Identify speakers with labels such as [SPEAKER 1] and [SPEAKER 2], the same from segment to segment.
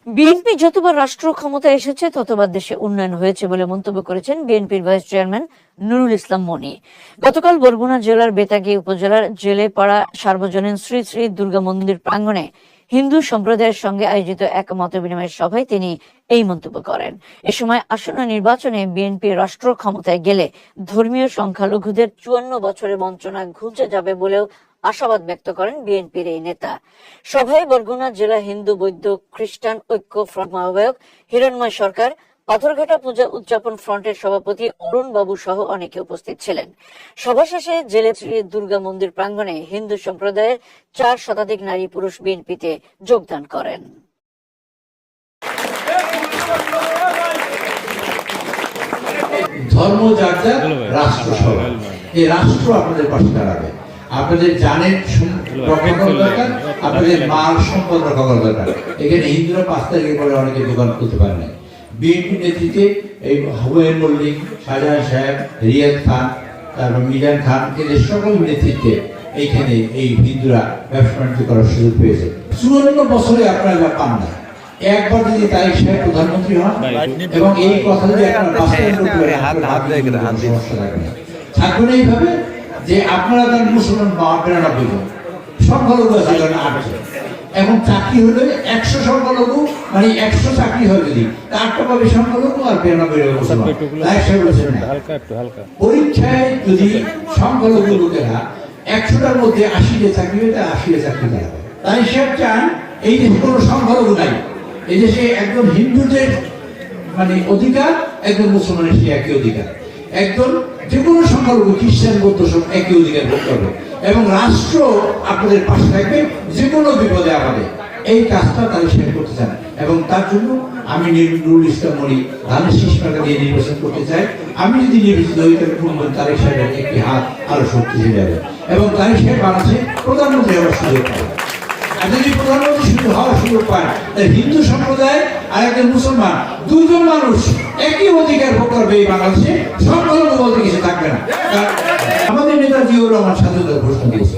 [SPEAKER 1] BNP যতবার রাষ্ট্র ক্ষমতায় এসেছে ততবার দেশে উন্নয়ন হয়েছে বলে মন্তব্য করেছেন বিএনপির ভাইস চেয়ারম্যান নুরুল ইসলাম মনি। গতকাল বরগুনা জেলার বেতাগী উপজেলার জেলেপাড়া সার্বজনীন শ্রী শ্রী দুর্গা মন্দির প্রাঙ্গণে হিন্দু সম্প্রদায়ের সঙ্গে আয়োজিত এক মতবিনিময় সভায় তিনি এই মন্তব্য করেন। এ সময় আসন্ন নির্বাচনে বিএনপি রাষ্ট্র ক্ষমতায় গেলে ধর্মীয় সংখ্যালঘুদের ৫৪ বছরের বঞ্চনা ঘুচে যাবে বলেও আশাবাদ ব্যক্ত করেন বিএনপির এই নেতা। সভায় বরগুনা জেলা হিন্দু বৌদ্ধ খ্রিস্টান ঐক্য ফ্রন্ট আহ্বায়ক হিরণময় সরকার, পাথরঘাটা পূজা উদযাপন ফ্রন্টের সভাপতি অরুণ বাবু সহ অনেকে উপস্থিত ছিলেন। সভা শেষে জেলে শ্রী দুর্গা মন্দির প্রাঙ্গণে হিন্দু সম্প্রদায়ের ৪ শতাধিক নারী পুরুষ বিএনপিতে যোগদান করেন।
[SPEAKER 2] ধর্ম যার যার, রাষ্ট্র সবার। এই রাষ্ট্র আপনাদের পাশে দাঁড়াবে। আপনাদের জানের রক্ষা করা দরকার, আপনাদের মাল সম্পদ রক্ষা করা দরকার। এখানে হিন্দুরা ৫ তারিখের পরে অনেকে দোকান করতে পারে না। বিএনপি নেতৃত্বে এই হুমায়ুন মল্লিক, শাহজাহান সাহেব, রিয়াদ খান, তারপর মিজান খান, এদের সকল নেতৃত্বে এইখানে এই হিন্দুরা ব্যবসা বাণিজ্য করার সুযোগ পেয়েছে। ৫৪ বছরে আপনারা যা পান না। একবার যদি তারিক সাহেব প্রধানমন্ত্রী হন এবং এই কথা যদি আপনারা বাস্তবায়ন করতে পারেন, সমস্যা থাকবে না। থাকবে না এইভাবে যে আপনারা তার মুসলমান ৯২ জন, সংখ্যালঘু আছে ৮ জন। এখন চাকরি হলে ১০০ সংখ্যালঘু, মানে ১০০ চাকরি হয় যদি ৮টা পাবে সংখ্যালঘু আর ৯২ মুসলমান। পরীক্ষায় যদি সংখ্যালঘু লোকেরা ১০০টার মধ্যে ৮০টা চাকরি হয়, ৮০টা চাকরি দেওয়া হবে। তাই সে চান এই দেশে কোনো সংখ্যালঘু নাই, এই দেশে একদম হিন্দুদের মানে অধিকার, একজন মুসলমানের সে একই অধিকার, একজন যে কোনো সংখ্যালঘু খ্রিস্টান বৌদ্ধ সব একই অধিকার ভোগ করবে এবং রাষ্ট্র আপনাদের পাশে থাকবে যে কোনো বিপদে আমাদের। এই কাজটা তারা শেষ করতে চান এবং তার জন্য আমি নুরুল ইসলাম মনি ধানের শীষ মার্কা দিয়ে নির্বাচন করতে চাই। আমি যদি নির্বাচিত হই তাহলে তারেক সাহেবের একটি হাত আরো শক্তিশালী যাবে এবং তারেক সাহেব বাংলাদেশে প্রধানমন্ত্রী হওয়ার সুযোগ পাবে। আর যদি প্রধানমন্ত্রী হওয়ার সুযোগ পায় তাহলে হিন্দু সম্প্রদায় আর একজন মুসলমান, দুজন মানুষ একই অধিকার ভোগ করবে এই বাংলাদেশে। সংখ্যালঘু বলতে কিছু থাকবে না। আমাদের নেতা জিয়াউর রহমান স্বাধীনতার ঘোষণা দিয়েছে।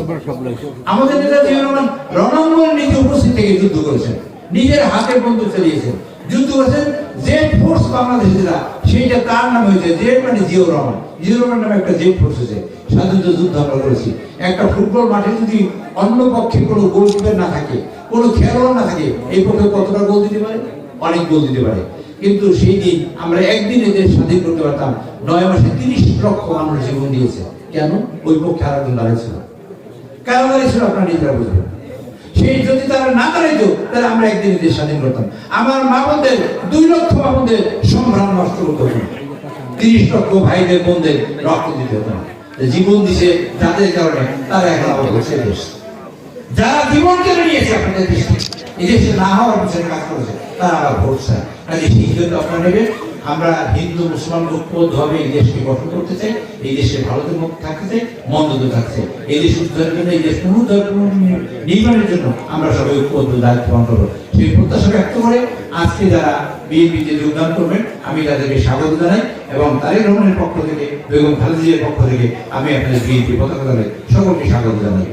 [SPEAKER 2] আমাদের নেতা জিয়াউর রহমান রণাঙ্গন নিজে উপস্থিত থেকে যুদ্ধ করেছেন, নিজের হাতে বন্দুক চালিয়েছেন, যুদ্ধ করেছেন। জেড ফোর্স বাংলাদেশে যেটা, সেইটা তার নাম হয়েছে জেড, মানে জিয়াউর রহমান। জিয়াউর রহমান নামে একটা জেড ফোর্স হয়েছে। স্বাধীনতা যুদ্ধ আমরা করেছি। একটা ফুটবল মাঠে যদি অন্য পক্ষে কোনো গোলকিপার না থাকে, কোনো খেলোয়াড় না থাকে, এই পক্ষে কতটা গোল দিতে পারে? অনেক গোল দিতে পারে। কিন্তু সেই দিন আমরা একদিনে দেশ স্বাধীন করতে পারতাম। ৯ মাসে ৩০ লক্ষ মানুষ জীবন দিয়েছে। কেন? ওই পক্ষে আরেকজন দাঁড়িয়েছিল। কেন দাঁড়িয়েছিল আপনারা নিজেরা বুঝবেন। সেই যদি তারা না দাঁড়াইতো তাহলে আমরা একদিনে দেশ স্বাধীন করতাম। আমার মা বোনদের ২ লক্ষ মা বোনদের সম্ভ্রাম নষ্ট করতে হতো না। ৩০ লক্ষ ভাইদের বোনদের রক্ত দিতে হতো না। জীবন দিছে যাদের কারণে তারা এখন আবার বসে দেশ, যারা জীবন কেড়ে নিয়েছে আপনাদের দেশে, এই দেশে না হওয়ার পিছনে কাজ করেছে, তারা আবার ভোট চায়। কাজে সিদ্ধান্ত আপনারা নেবেন। আমরা হিন্দু মুসলমান ঐক্যবদ্ধভাবে এই দেশকে গঠন করতে চাই, এই দেশে ভারতের মুখ থাকতে চাই, মন্দ থাকছে। এই দেশ উদ্ধারের জন্য, এই দেশ নির্মাণের জন্য আমরা সবাই ঐক্যবদ্ধ দায়িত্ব পালন করবো। সেই প্রত্যাশা ব্যক্ত করে আজকে যারা বিএনপিতে যোগদান করবেন আমি তাদেরকে স্বাগত জানাই এবং তারেক রহমানের পক্ষ থেকে, বেগম খালেদা জিয়ার পক্ষ থেকে আমি আপনাদের বিএনপি পতাকা দলে সকলকে স্বাগত জানাই।